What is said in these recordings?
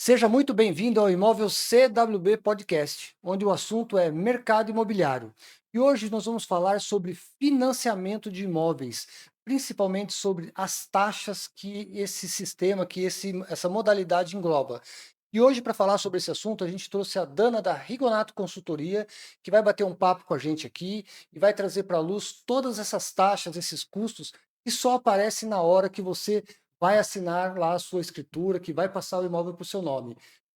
Seja muito bem-vindo ao Imóvel CWB Podcast, onde o assunto é mercado imobiliário. E hoje nós vamos falar sobre financiamento de imóveis, principalmente sobre as taxas que esse sistema, essa modalidade engloba. E hoje, para falar sobre esse assunto, a gente trouxe a Dana da Rigonato Consultoria, que vai bater um papo com a gente aqui e vai trazer para a luz todas essas taxas, esses custos, que só aparecem na hora que você vai assinar lá a sua escritura, que vai passar o imóvel para o seu nome.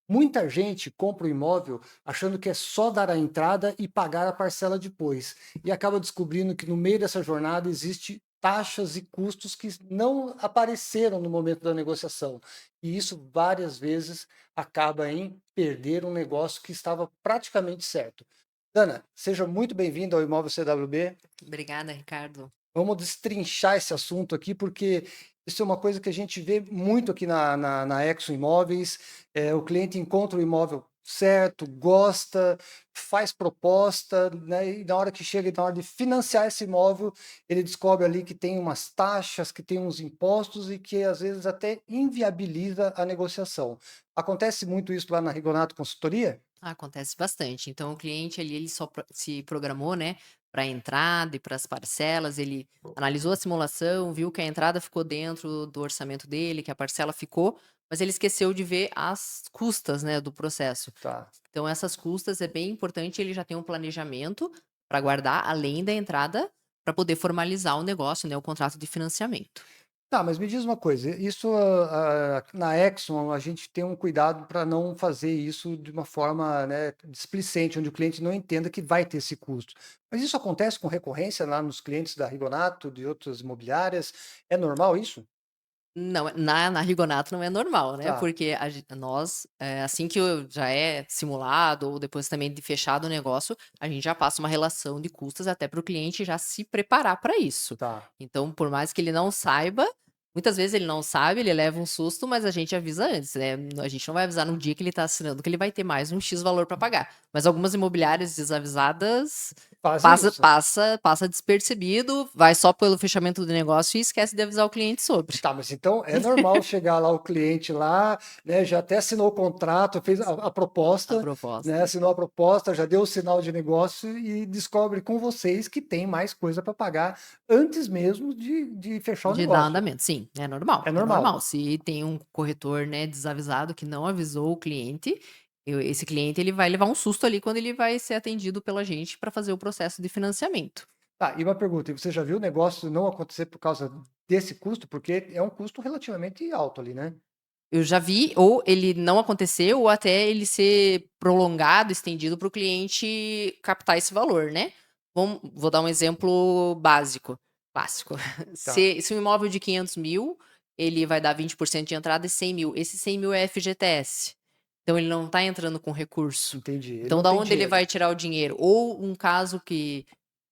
Muita gente compra o imóvel achando que é só dar a entrada e pagar a parcela depois, e acaba descobrindo que no meio dessa jornada existe taxas e custos que não apareceram no momento da negociação. E isso várias vezes acaba em perder um negócio que estava praticamente certo. Dana, seja muito bem-vindo ao Imóvel CWB. Obrigada, Ricardo. Vamos destrinchar esse assunto aqui, porque isso é uma coisa que a gente vê muito aqui na Exo Imóveis. O cliente encontra o imóvel certo, gosta, faz proposta, né? E na hora que chega, na hora de financiar esse imóvel, ele descobre ali que tem umas taxas, que tem uns impostos e que às vezes até inviabiliza a negociação. Acontece muito isso lá na Rigonato Consultoria? Acontece bastante. Então, o cliente ali, ele só se programou, né, para a entrada e para as parcelas. Ele analisou a simulação, viu que a entrada ficou dentro do orçamento dele, que a parcela ficou, mas ele esqueceu de ver as custas, né, do processo. Tá. Então, essas custas é bem importante. Ele já tem um planejamento para guardar além da entrada, para poder formalizar o negócio, né, o contrato de financiamento. Tá, mas me diz uma coisa, isso, na Exxon a gente tem um cuidado para não fazer isso de uma forma, né, displicente, onde o cliente não entenda que vai ter esse custo. Mas isso acontece com recorrência lá nos clientes da Rigonato, de outras imobiliárias? É normal isso? Não, na Rigonato não é normal, né, Tá, porque nós, assim que já é simulado ou depois também de fechado o negócio, a gente já passa uma relação de custas até para o cliente já se preparar para isso. tá. Então, por mais que ele não saiba, muitas vezes ele não sabe, ele leva um susto, mas a gente avisa antes, né, a gente não vai avisar no dia que ele está assinando que ele vai ter mais um "X" valor para pagar. Mas algumas imobiliárias desavisadas Fazem passa isso? passa passa despercebido, vai só pelo fechamento do negócio e esquece de avisar o cliente sobre. Tá, mas então é normal chegar lá o cliente lá, né, já até assinou o contrato, fez a A proposta, né, proposta. assinou a proposta, já deu o sinal de negócio e descobre com vocês que tem mais coisa para pagar antes mesmo de fechar o De dar negócio. andamento, sim, é É normal, é normal. normal. Se tem um corretor, né, desavisado que não avisou o cliente, esse cliente ele vai levar um susto ali quando ele vai ser atendido pela gente para fazer o processo de financiamento. Tá, e uma pergunta, e você já viu o negócio não acontecer por causa desse custo? Porque é um custo relativamente alto ali, né? Eu já vi ou ele não aconteceu ou até ele ser prolongado, estendido para o cliente captar esse valor, né. Vou dar um exemplo básico, clássico. Tá, Se um imóvel de 500.000, ele vai dar 20% de entrada e 100.000. Esse 100.000 é FGTS, então ele não está entrando com recurso. entendi. Ele Então não da tem onde ele dinheiro. vai tirar o dinheiro? Ou um caso que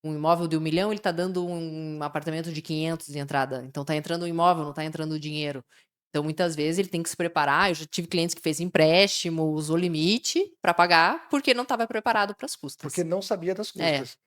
um imóvel de 1.000.000, ele está dando um apartamento de 500 de entrada, então está entrando o imóvel, não está entrando o dinheiro. Então, muitas vezes, ele tem que se preparar. Eu já tive clientes que fez empréstimo, usou limite para pagar, porque não estava preparado para as Porque custas. não sabia das É. custas.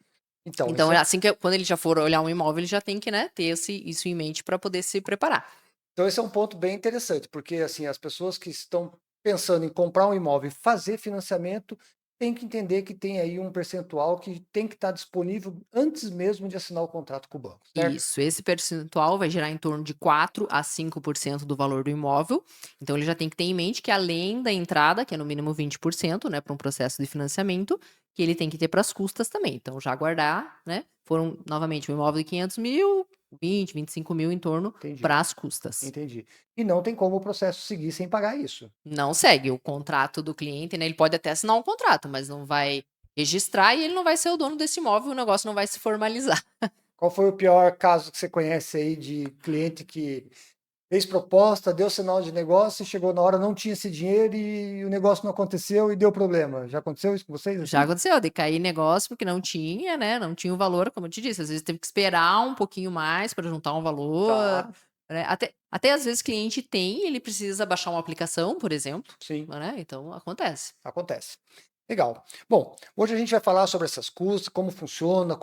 Então, Então, isso é é, assim que quando ele já for olhar um imóvel, ele já tem que, né, ter isso em mente para poder se preparar. então esse é um ponto bem interessante, porque assim, as pessoas que estão pensando em comprar um imóvel e fazer financiamento, têm que entender que tem aí um percentual que tem que estar disponível antes mesmo de assinar o contrato com o banco, certo? Isso, esse percentual vai gerar em torno de 4 a 5% do valor do imóvel. Então, ele já tem que ter em mente que além da entrada, que é no mínimo 20%, né, para um processo de financiamento, que ele tem que ter para as custas também. Então, já guardar, né? Foram, novamente, um imóvel de 500.000, 25.000 em torno Entendi, para as custas. entendi. E não tem como o processo seguir sem pagar isso. Não segue o contrato do cliente, né? Ele pode até assinar um contrato, mas não vai registrar e ele não vai ser o dono desse imóvel, o negócio não vai se formalizar. Qual foi o pior caso que você conhece aí de cliente que fez proposta, deu sinal de negócio e chegou na hora, não tinha esse dinheiro e o negócio não aconteceu e deu problema? Já aconteceu isso com vocês Já assim? aconteceu de cair negócio, porque não tinha, né, não tinha o valor, como eu te disse, às vezes teve que esperar um pouquinho mais para juntar um valor, Tá, né, até às vezes cliente tem, ele precisa baixar uma aplicação, por exemplo, sim. né, então acontece. Acontece. Legal. Bom, hoje a gente vai falar sobre essas custas, como funciona,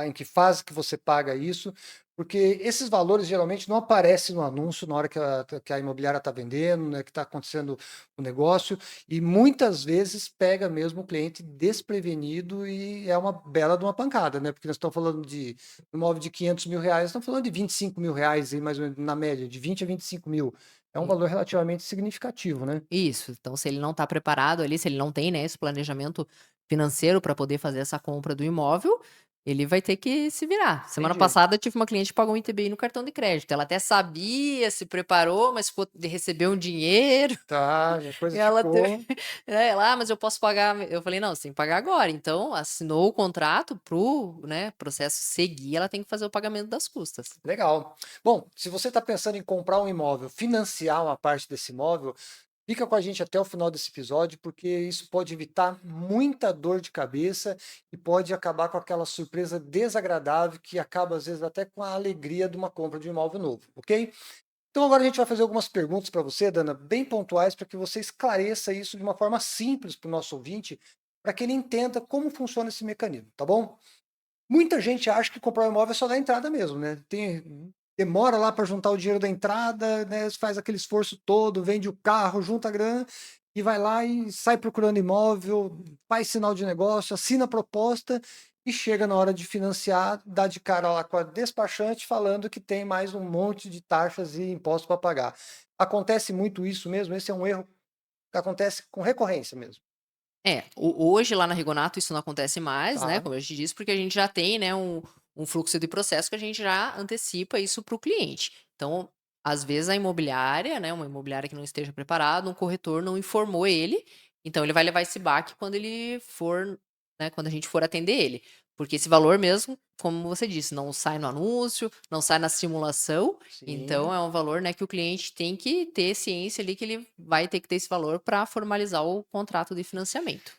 em que fase que você paga isso, porque esses valores geralmente não aparecem no anúncio na hora que a imobiliária está vendendo, né, que está acontecendo o negócio, e muitas vezes pega mesmo o cliente desprevenido e é uma bela de uma pancada, né? Porque nós estamos falando de um imóvel de 500 mil reais, estamos falando de 25 mil reais, aí, mais ou menos, na média, de 20 a 25 mil. É um E- valor relativamente significativo, né? Isso. Então, se ele não está preparado ali, se ele não tem, né, esse planejamento financeiro para poder fazer essa compra do imóvel, ele vai ter que se virar. Semana Entendi. passada eu tive uma cliente que pagou um ITBI no cartão de crédito. Ela até sabia, se preparou, mas ficou de receber um dinheiro. Tá, a coisa E ela teve, ficou. né, ela: "Ah, mas eu posso pagar", eu falei: "Não, você tem que pagar agora". Então, assinou o contrato né, processo seguir, ela tem que fazer o pagamento das custas. Legal. Bom, se você está pensando em comprar um imóvel, financiar uma parte desse imóvel, fica com a gente até o final desse episódio, porque isso pode evitar muita dor de cabeça e pode acabar com aquela surpresa desagradável que acaba, às vezes, até com a alegria de uma compra de um imóvel novo, ok? Então agora a gente vai fazer algumas perguntas para você, Dana, bem pontuais, para que você esclareça isso de uma forma simples para o nosso ouvinte, para que ele entenda como funciona esse mecanismo, tá bom? Muita gente acha que comprar um imóvel é só dar entrada mesmo, né? Demora lá para juntar o dinheiro da entrada, né? Faz aquele esforço todo, vende o carro, junta a grana e vai lá e sai procurando imóvel, faz sinal de negócio, assina a proposta e chega na hora de financiar, dá de cara lá com a despachante falando que tem mais um monte de taxas e impostos para pagar. Acontece muito isso mesmo, esse é um erro que acontece com recorrência mesmo, É, hoje lá na Rigonato isso não acontece mais, né, tá? como eu te disse, porque a gente já tem, né, um fluxo de processo que a gente já antecipa isso para o cliente. Então, às vezes a imobiliária, né, uma imobiliária que não esteja preparada, um corretor não informou ele, então ele vai levar esse baque quando ele for, né, quando a gente for atender ele. Porque esse valor mesmo, como você disse, não sai no anúncio, não sai na simulação, então Sim. é um valor, né, que o cliente tem que ter ciência ali que ele vai ter que ter esse valor para formalizar o contrato de financiamento.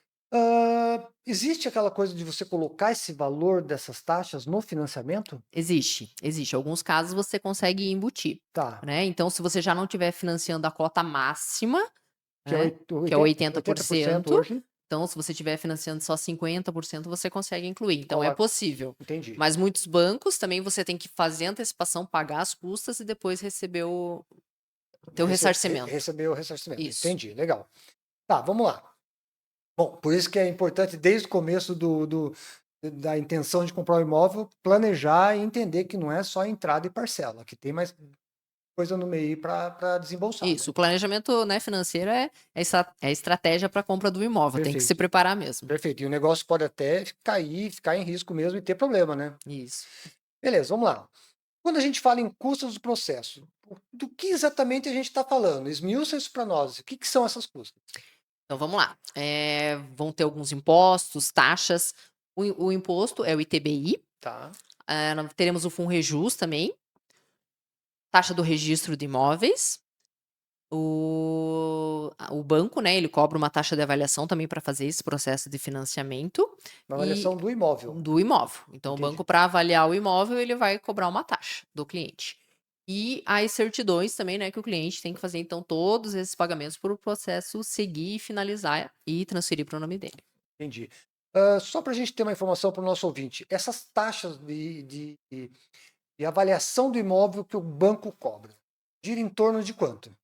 Existe aquela coisa de você colocar esse valor dessas taxas no financiamento? Existe, existe. Alguns casos você consegue embutir, Tá, né. Então se você já não estiver financiando a cota máxima, que é né, que é 80% 80%, hoje? então se você estiver financiando só 50% você consegue incluir, então é Ó, possível. entendi. Mas muitos bancos também você tem que fazer a antecipação, pagar as custas e depois receber o teu ressarcimento. Receber o ressarcimento. Isso. Entendi, legal. Tá, vamos lá. Bom, por isso que é importante, desde o começo da intenção de comprar um imóvel, planejar e entender que não é só entrada e parcela, que tem mais coisa no meio para desembolsar, Isso, né? o planejamento, né, financeiro é a estratégia para a compra do imóvel, tem que se Perfeito, preparar mesmo. perfeito. E o negócio pode até cair, ficar em risco mesmo e ter problema, né? Isso. Beleza, vamos lá. Quando a gente fala em custos do processo, do que exatamente a gente está falando? Esmiuça isso para nós. O que, que são essas custas? Então vamos lá, vão ter alguns impostos, taxas, o imposto é o ITBI, Tá, teremos o FUNREJUS também, taxa do registro de imóveis, o banco, né, ele cobra uma taxa de avaliação também para fazer esse processo de financiamento, na e avaliação do imóvel. do imóvel. Então o Entendi, banco para avaliar o imóvel, ele vai cobrar uma taxa do cliente. E as certidões também, né, que o cliente tem que fazer então todos esses pagamentos para o processo seguir, finalizar e transferir para o nome dele. entendi. Só para a gente ter uma informação para o nosso ouvinte, essas taxas de avaliação do imóvel que o banco cobra, gira em torno de quanto?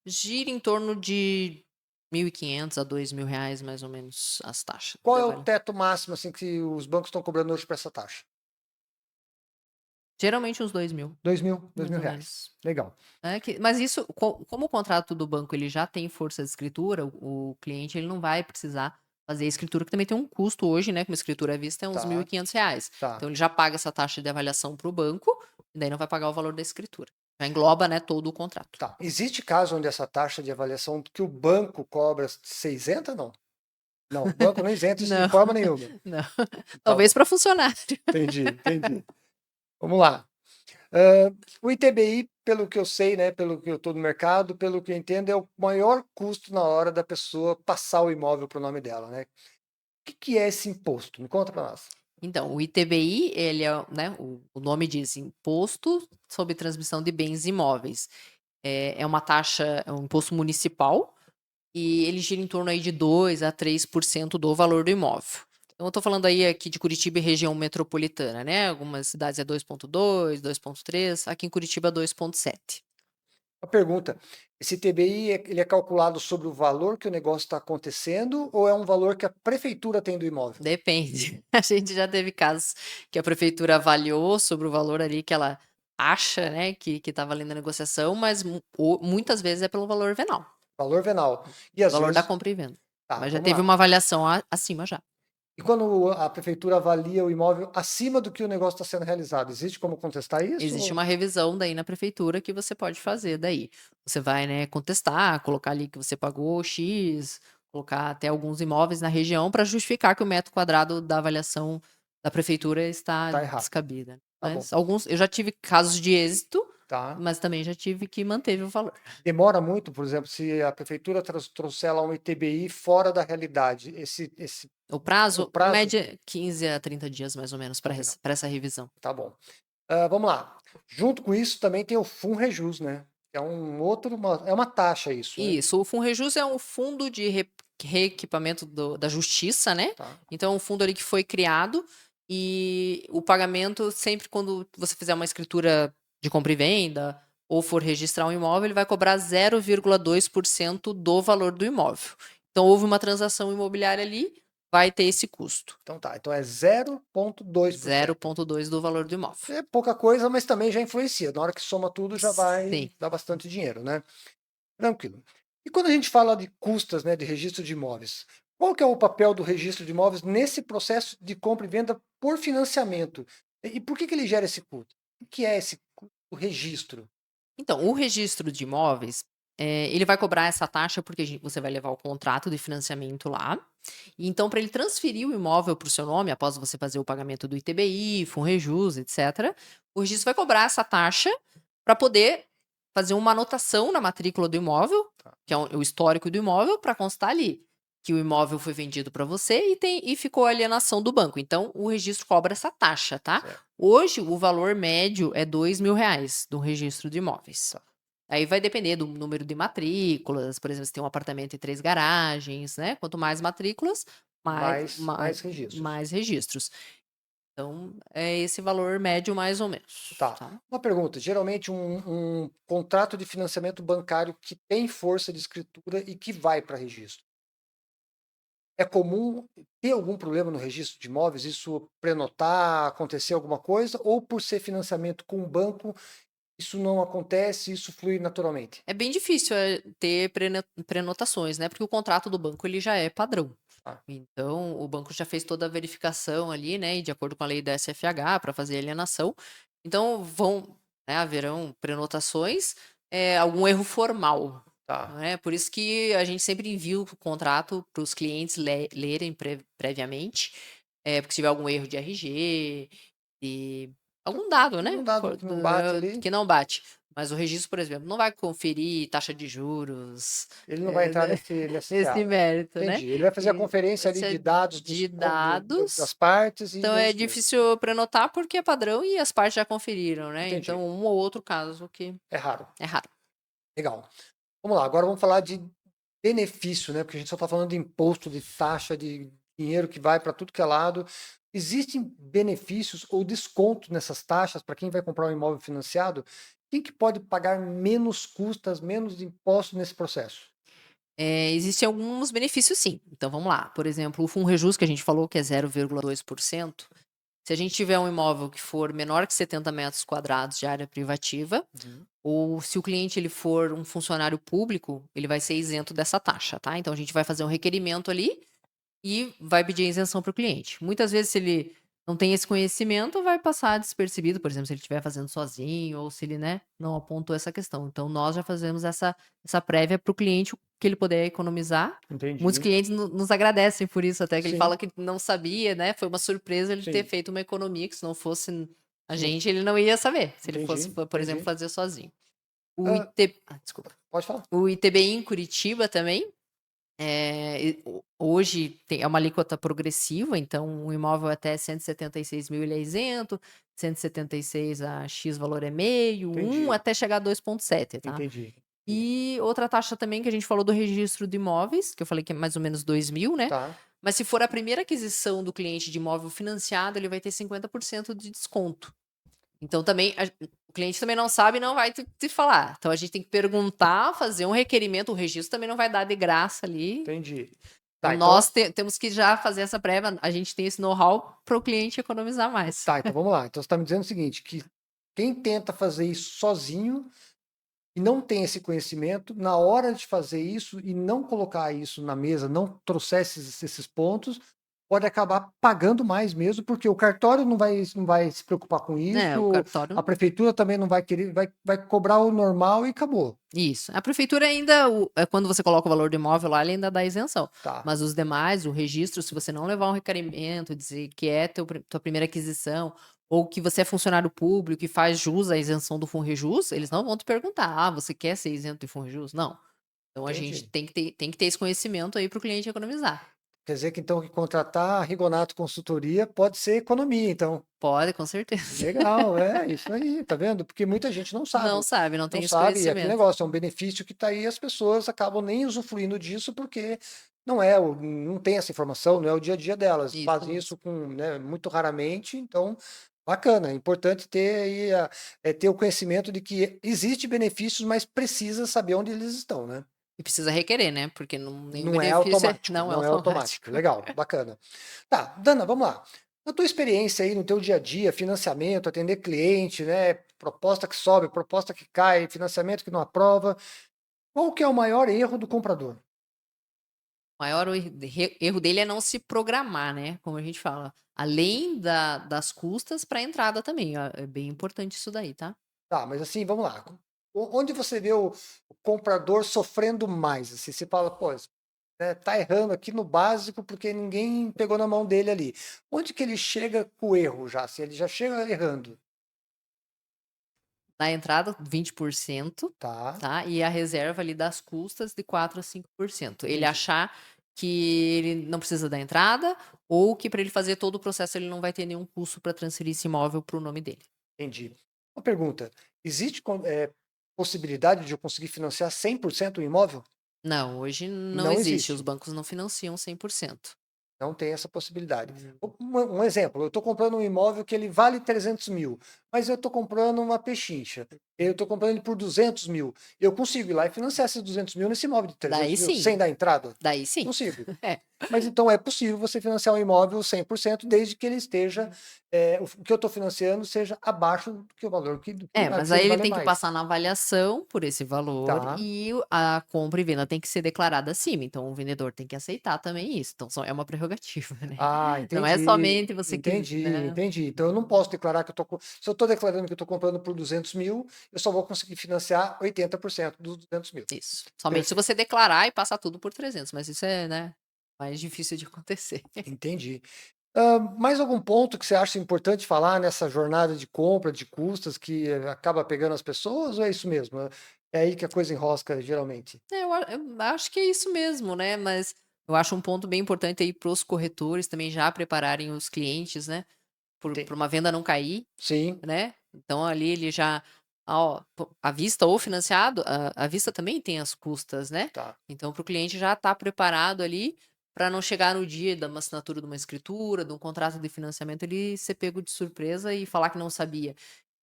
Gira em torno de 1.500 a R$ 2.000 mais ou menos as taxas Qual de é o avaliação. teto máximo assim que os bancos estão cobrando hoje para essa taxa? Geralmente uns 2.000, 2.000, dois mais mil ou reais. menos. Legal. Mas isso, como o contrato do banco ele já tem força de escritura, o cliente ele não vai precisar fazer a escritura, que também tem um custo hoje, né, como escritura à vista é uns Tá, R$ 1.500. tá, Então ele já paga essa taxa de avaliação para o banco, e daí não vai pagar o valor da escritura. Já engloba, né, todo o contrato. tá. Existe caso onde essa taxa de avaliação que o banco cobra ser isenta, não? Não, o banco não isenta isso de Não, forma nenhuma. não. Tá Talvez bom, para funcionário. entendi, entendi. Vamos lá. O ITBI, pelo que eu sei, né, pelo que eu estou no mercado, pelo que eu entendo, é o maior custo na hora da pessoa passar o imóvel para o nome dela, né? O que que é esse imposto? Me conta para nós. Então, o ITBI, ele é, né, o nome diz Imposto sobre Transmissão de Bens Imóveis. É uma taxa, é um imposto municipal e ele gira em torno aí de 2 a 3% do valor do imóvel. Então eu tô falando aí aqui de Curitiba e região metropolitana, né, algumas cidades é 2,2, 2,3, aqui em Curitiba 2,7. Uma pergunta, esse TBI ele é calculado sobre o valor que o negócio está acontecendo ou é um valor que a prefeitura tem do imóvel? Depende. A gente já teve casos que a prefeitura avaliou sobre o valor ali que ela acha, né, que tá valendo a negociação, mas muitas vezes é pelo valor venal, Valor venal. E às valor da vezes, compra e venda. tá, Mas já vamos teve lá. uma avaliação acima já. E quando a prefeitura avalia o imóvel acima do que o negócio está sendo realizado, existe como contestar isso? Existe uma revisão daí na prefeitura que você pode fazer daí. Você vai, né, contestar, colocar ali que você pagou X, colocar até alguns imóveis na região para justificar que o metro quadrado da avaliação da prefeitura está Tá errado. descabida. Tá bom. Mas alguns, eu já tive casos de êxito, Tá. mas também já tive que manteve o valor. Demora muito, por exemplo, se a prefeitura trouxer lá um ITBI fora da realidade, O o prazo, prazo, média 15 a 30 dias mais ou menos tá para legal, essa revisão. tá bom. Vamos lá. Junto com isso também tem o FUNREJUS, né? Que é um outro, é uma taxa isso, né? Isso, o FUNREJUS é um fundo de reequipamento da justiça, né? Tá. Então, é um fundo ali que foi criado e o pagamento, sempre quando você fizer uma escritura de compra e venda ou for registrar um imóvel, ele vai cobrar 0,2% do valor do imóvel. Então, houve uma transação imobiliária ali, vai ter esse custo. Então tá, então é 0,2%. 0,2% do valor do imóvel. É pouca coisa, mas também já influencia. Na hora que soma tudo, já vai Sim. dar bastante dinheiro, né? Tranquilo. E quando a gente fala de custas, né, de registro de imóveis, qual que é o papel do registro de imóveis nesse processo de compra e venda por financiamento? E por que ele gera esse custo? O que é esse o registro? Então, o registro de imóveis, ele vai cobrar essa taxa porque você vai levar o contrato de financiamento lá. E então, para ele transferir o imóvel para o seu nome, após você fazer o pagamento do ITBI, FUNREJUS, etc., o registro vai cobrar essa taxa para poder fazer uma anotação na matrícula do imóvel, Tá. que é o histórico do imóvel, para constar ali que o imóvel foi vendido para você e ficou a alienação do banco. Então, o registro cobra essa taxa, tá? Certo. Hoje, o valor médio é R$ 2.000 do registro de imóveis. Tá. Aí vai depender do número de matrículas, por exemplo, se tem um apartamento e 3 garagens, né? Quanto mais matrículas, Mais registros. mais registros. Então, é esse valor médio mais ou menos, Tá. tá? Uma pergunta, geralmente um contrato de financiamento bancário que tem força de escritura e que vai para registro. É comum ter algum problema no registro de imóveis, isso prenotar, acontecer alguma coisa, ou por ser financiamento com o banco, isso não acontece, isso flui naturalmente? É bem difícil, ter prenotações, né, porque o contrato do banco ele já é padrão. Tá. Então, o banco já fez toda a verificação ali, né, e de acordo com a lei da SFH para fazer a alienação. Então né, haverão prenotações, algum erro formal, Tá. não é? Por isso que a gente sempre envia o contrato para os clientes lerem previamente, porque se tiver algum erro de RG, e algum dado, né, Um dado que não bate ali, que não bate. Mas o registro, por exemplo, não vai conferir taxa de juros, ele não vai entrar né, nesse nesse seara. mérito, né. Entendi. Ele vai fazer a E conferência ali se de é dados de dados, das partes e então é é isso mesmo. difícil prenotar porque é padrão e as partes já conferiram, né. Entendi. Então um ou outro caso que É raro. é raro. Legal. Vamos lá, agora vamos falar de benefício, né? Porque a gente só está falando de imposto, de taxa, de dinheiro que vai para tudo que é lado. Existem benefícios ou descontos nessas taxas para quem vai comprar um imóvel financiado? Quem que pode pagar menos custas, menos impostos nesse processo? Existem alguns benefícios sim. Então vamos lá, por exemplo, o FUNREJUS que a gente falou que é 0,2%, se a gente tiver um imóvel que for menor que 70 metros quadrados de área privativa, ou se o cliente ele for um funcionário público, ele vai ser isento dessa taxa, tá? Então a gente vai fazer um requerimento ali e vai pedir a isenção para o cliente. Muitas vezes, se ele não tem esse conhecimento, vai passar despercebido, por exemplo, se ele estiver fazendo sozinho ou se ele, né, não apontou essa questão. Então, nós já fazemos essa prévia para o cliente, o que ele puder economizar. Muitos Entendi. clientes nos agradecem por isso, até que ele Sim, fala que não sabia, né? Foi uma surpresa ele ter sim. feito uma economia, que se não fosse a Se não- gente, ele não ia saber, se ele fosse, Entendi, por exemplo, entendi. fazer sozinho. Ah, Desculpa. pode falar. O ITBI em Curitiba também, hoje é uma alíquota progressiva, então um imóvel até 176.000 ele é isento, 176 a X valor é meio, Entendi, até chegar a 2,7, tá? entendi. E outra taxa também que a gente falou do registro de imóveis, que eu falei que é mais ou menos 2.000, né? Tá, Mas se for a primeira aquisição do cliente de imóvel financiado, ele vai ter 50% de desconto. Então também o cliente também não sabe e não vai te falar. Então a gente tem que perguntar, fazer um requerimento, o registro também não vai dar de graça ali. entendi. Então Tá, então, nós temos que já fazer essa prévia, a gente tem esse know-how para o cliente economizar mais. então vamos lá. Então você está me dizendo o seguinte, que quem tenta fazer isso sozinho e não tem esse conhecimento, na hora de fazer isso e não colocar isso na mesa, não trouxer esses pontos, pode acabar pagando mais mesmo, porque o cartório não vai se preocupar com É, o isso, a cartório. prefeitura também não vai querer, vai cobrar o normal e acabou. Isso. A prefeitura ainda, quando você coloca o valor do imóvel lá, ele ainda dá isenção. Tá, Mas os demais, o registro, se você não levar um requerimento, dizer que é tua primeira aquisição, ou que você é funcionário público e faz jus à isenção do FUNREJUS, eles não vão te perguntar, você quer ser isento de FUNREJUS? Não. Então a gente entendi. tem que ter esse conhecimento aí para o cliente economizar. Quer dizer que então que contratar a Rigonato Consultoria pode ser economia, então. Pode, com certeza. Legal, é isso aí, tá vendo? Porque muita gente não Não sabe. sabe, não Não tem esse sabe, e aquele conhecimento. negócio é um benefício que está aí, as pessoas acabam nem usufruindo disso porque não tem essa informação, não é o dia a dia delas. Isso Fazem mesmo. isso com, né, muito raramente, então bacana. É importante ter aí ter o conhecimento de que existe benefícios, mas precisa saber onde eles estão, né? E precisa requerer, né? Porque nenhum Não é benefício automático, não é não é automático. automático. Legal, bacana. Tá, Dana, vamos lá. Na tua experiência aí no teu dia a dia, financiamento, atender cliente, né? Proposta que sobe, proposta que cai, financiamento que não aprova. Qual que é o maior erro do comprador? O maior erro dele é não se programar, né, como a gente fala. Além das custas para a entrada também, é bem importante isso daí, tá. Tá, mas assim, vamos lá. Onde você vê o comprador sofrendo mais? Assim, você fala, pô, né, tá errando aqui no básico porque ninguém pegou na mão dele ali. Onde que ele chega com o erro já? Assim, ele já chega errando, Na entrada 20%, tá? tá, e a reserva ali das custas de 4 a 5%. Ele Entendi. achar que ele não precisa da entrada, ou que para ele fazer todo o processo ele não vai ter nenhum custo para transferir esse imóvel para o nome dele. Entendi. Uma pergunta: existe possibilidade de eu conseguir financiar 100% o imóvel? Não, hoje não Não existe, os existe. bancos não financiam 100%. Não tem essa possibilidade. Hum. Um exemplo, eu estou comprando um imóvel que ele vale 300.000, mas eu estou comprando uma pechincha. Eu estou comprando ele por 200.000. Eu consigo ir lá e financiar esses 200.000 nesse imóvel de trezentos Daí mil sim, sem dar entrada? daí sim. Consigo. É. Mas então é possível você financiar um imóvel 100% desde que ele esteja, o que eu estou financiando seja abaixo do que o valor do que Mas se aí ele ele valer tem que mais. passar na avaliação por esse valor Tá. e a compra e venda tem que ser declarada acima, então o vendedor tem que aceitar também isso, então é uma prerrogativa, né. Ah, Não é entendi, somente você que, entendi, né. entendi. Então eu não posso declarar que eu tô se eu estou declarando que eu estou comprando por 200.000, eu só vou conseguir financiar 80% dos 200.000. Isso. Somente se Perfeito, você declarar e passar tudo por 300, mas isso é, né, mais difícil de acontecer. entendi. Mais algum ponto que você acha importante falar nessa jornada de compra, de custas, que acaba pegando as pessoas, ou é isso mesmo? É aí que a coisa enrosca geralmente? Eu acho que é isso mesmo, né, mas eu acho um ponto bem importante aí para os corretores também já prepararem os clientes, né, por Enten uma venda não cair. Sim, Né, então ali ele já, ó, à vista ou financiado, à vista também tem as custas, né, tá. então para o cliente já estar preparado ali, para não chegar no dia da uma assinatura de uma escritura, de um contrato de financiamento, ele ser pego de surpresa e falar que não sabia.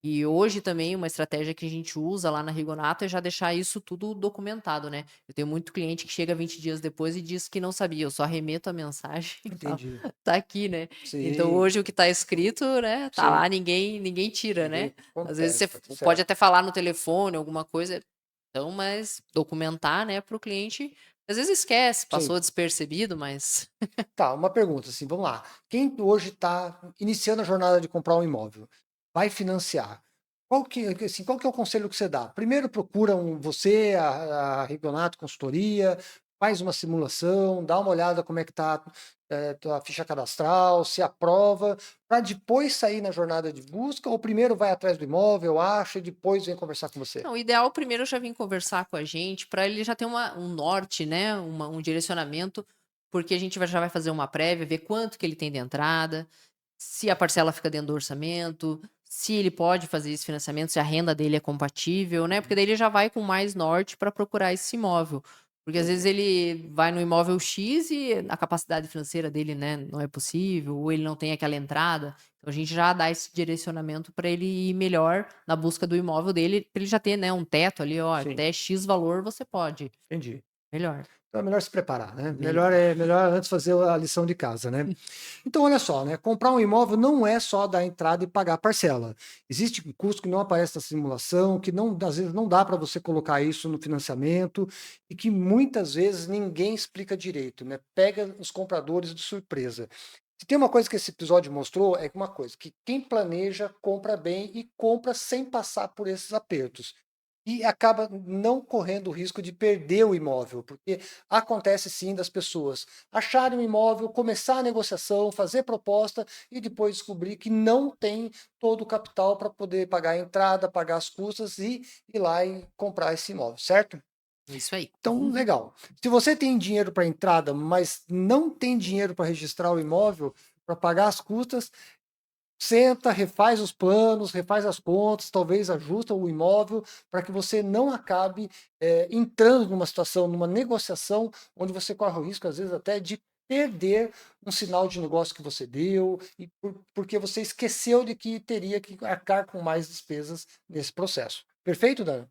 E hoje também uma estratégia que a gente usa lá na Rigonato é já deixar isso tudo documentado, né. Eu tenho muito cliente que chega 20 dias depois e diz que não sabia, eu só remeto a mensagem e falo: Entendi. "Tá aqui, né". Então Sim, hoje o que tá escrito, né, tá sim. lá, ninguém tira, né. Ninguém Às vezes você contesta, tá pode certo. até falar no telefone alguma coisa, então, mas documentar, né, para o cliente, às vezes esquece, Sim. passou despercebido, mas Tá, uma pergunta, assim, vamos lá. Quem hoje está iniciando a jornada de comprar um imóvel, vai financiar. Qual que é o conselho que você dá? Primeiro procura você, a Regionato Consultoria, faz uma simulação, dá uma olhada como é que está tua ficha cadastral, se aprova, para depois sair na jornada de busca, ou primeiro vai atrás do imóvel, acha e depois vem conversar com você? não, o ideal primeiro já vir conversar com a gente, para ele já ter um norte, né, um direcionamento, porque a gente já vai fazer uma prévia, ver quanto que ele tem de entrada, se a parcela fica dentro do orçamento, se ele pode fazer esse financiamento, se a renda dele é compatível, né? Porque daí ele já vai com mais norte para procurar esse imóvel. Porque às vezes ele vai no imóvel X e a capacidade financeira dele, né, não é possível, ou ele não tem aquela entrada. Então a gente já dá esse direcionamento para ele ir melhor na busca do imóvel dele, para ele já ter, né, um teto ali, ó, Sim, até X valor você pode. entendi. Melhor. Então é melhor se preparar, né? Melhor. Melhor antes fazer a lição de casa, né? Então, olha só, né? Comprar um imóvel não é só dar entrada e pagar a parcela. Existe um custo que não aparece na simulação, que não, às vezes não dá para você colocar isso no financiamento e que muitas vezes ninguém explica direito, né? Pega os compradores de surpresa. Se tem uma coisa que esse episódio mostrou, é uma coisa, que quem planeja compra bem e compra sem passar por esses apertos. E acaba não correndo o risco de perder o imóvel, porque acontece sim das pessoas acharem um imóvel, começar a negociação, fazer proposta e depois descobrir que não tem todo o capital para poder pagar a entrada, pagar as custas e ir lá e comprar esse imóvel, certo? Isso aí. Então, legal. Se você tem dinheiro para entrada, mas não tem dinheiro para registrar o imóvel, para pagar as custas, senta, refaz os planos, refaz as contas, talvez ajusta o imóvel para que você não acabe entrando numa situação, numa negociação, onde você corre o risco, às vezes, até de perder um sinal de negócio que você deu, e porque você esqueceu de que teria que arcar com mais despesas nesse processo. Perfeito, Dana?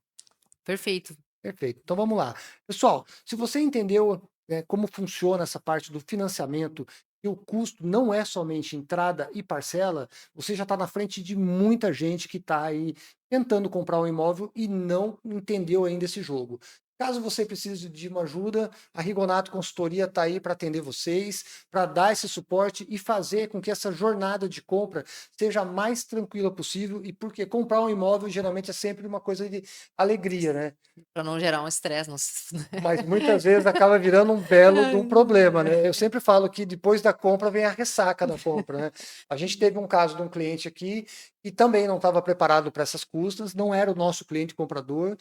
Perfeito. Perfeito. Então vamos lá. Pessoal, se você entendeu, como funciona essa parte do financiamento e o custo não é somente entrada e parcela, você já está na frente de muita gente que está aí tentando comprar um imóvel e não entendeu ainda esse jogo. Caso você precise de uma ajuda, a Rigonato Consultoria está aí para atender vocês, para dar esse suporte e fazer com que essa jornada de compra seja a mais tranquila possível. E porque comprar um imóvel geralmente é sempre uma coisa de alegria, né? Para não gerar um estresse. Mas muitas vezes acaba virando um belo de um problema, Ai. né? Eu sempre falo que depois da compra vem a ressaca da compra, né? A gente teve um caso de um cliente aqui que também não estava preparado para essas custas, não era o nosso cliente comprador,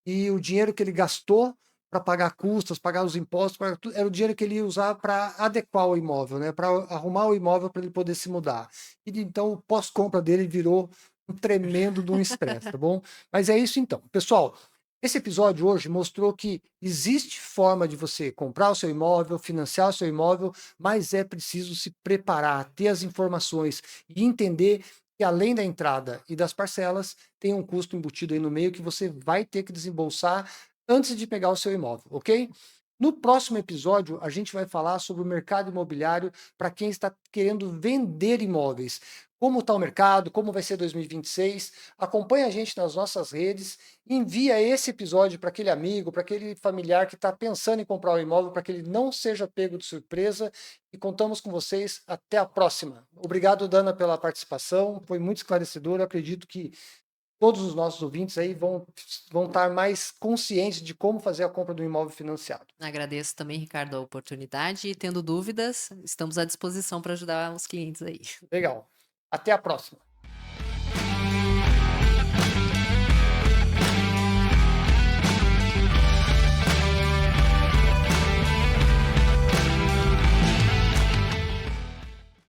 e o dinheiro que ele gastou para pagar custas, pagar os impostos, era o dinheiro que ele ia usar para adequar o imóvel, né? Para arrumar o imóvel para ele poder se mudar. E então o pós-compra dele virou um tremendo de um estresse, tá bom? Mas é isso então. Pessoal, esse episódio hoje mostrou que existe forma de você comprar o seu imóvel, financiar o seu imóvel, mas é preciso se preparar, ter as informações e entender que além da entrada e das parcelas, tem um custo embutido aí no meio que você vai ter que desembolsar antes de pegar o seu imóvel, ok? No próximo episódio, a gente vai falar sobre o mercado imobiliário para quem está querendo vender imóveis. Como está o mercado, como vai ser 2026. Acompanhe a gente nas nossas redes, envia esse episódio para aquele amigo, para aquele familiar que está pensando em comprar um imóvel, para que ele não seja pego de surpresa. E contamos com vocês. Até a próxima. Obrigado, Dana, pela participação. Foi muito esclarecedor. Eu acredito que todos os nossos ouvintes aí vão estar mais conscientes de como fazer a compra do imóvel financiado. Agradeço também, Ricardo, a oportunidade e tendo dúvidas, estamos à disposição para ajudar os clientes aí. Legal. Até a próxima.